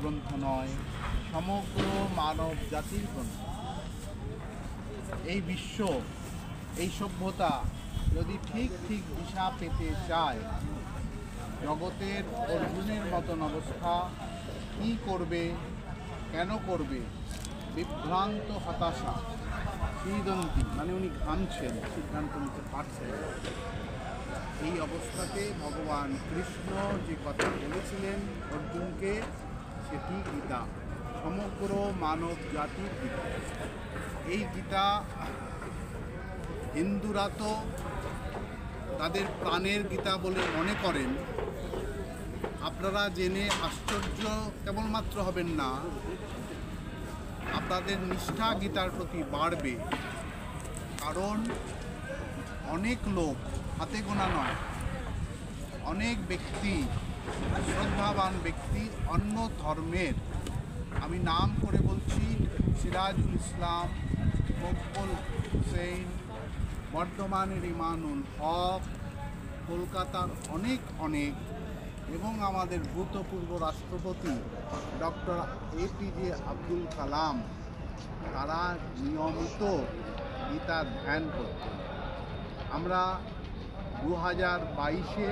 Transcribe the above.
গ্রন্থ নয়, সমগ্র মানব জাতির গ্রন্থ। এই বিশ্ব, এই সভ্যতা যদি ঠিক দিশা পেতে চায়, জগতের অর্জুনের মতন অবস্থা, কী করবে, কেন করবে, বিভ্রান্ত হতাশা, শ্রীদন্তী মানে উনি ঘামছেন, সিদ্ধান্ত নিতে পারছেন। এই অবস্থাতে ভগবান কৃষ্ণ যে কথা বলেছিলেন অর্জুনকে, সেটি গীতা, সমগ্র মানব জাতির গীতা। এই গীতা হিন্দুরা তো তাদের প্রাণের গীতা বলে মনে করেন। আপনারা জেনে আশ্চর্য কেবলমাত্র হবেন না, আপনাদের নিষ্ঠা গীতার প্রতি বাড়বে। কারণ অনেক লোক, হাতে গোনা নয়, অনেক ব্যক্তি, শ্রদ্ধাবান ব্যক্তি অন্য ধর্মের, আমি নাম করে বলছি, সিরাজুল ইসলাম, মকবুল হুসেন, বর্ধমানের ইমানুল হক, কলকাতার অনেক এবং আমাদের ভূতপূর্ব রাষ্ট্রপতি ডক্টর APJ আব্দুল কালাম, তারা নিয়মিত গীতা ধ্যান করতেন। আমরা 2022-এ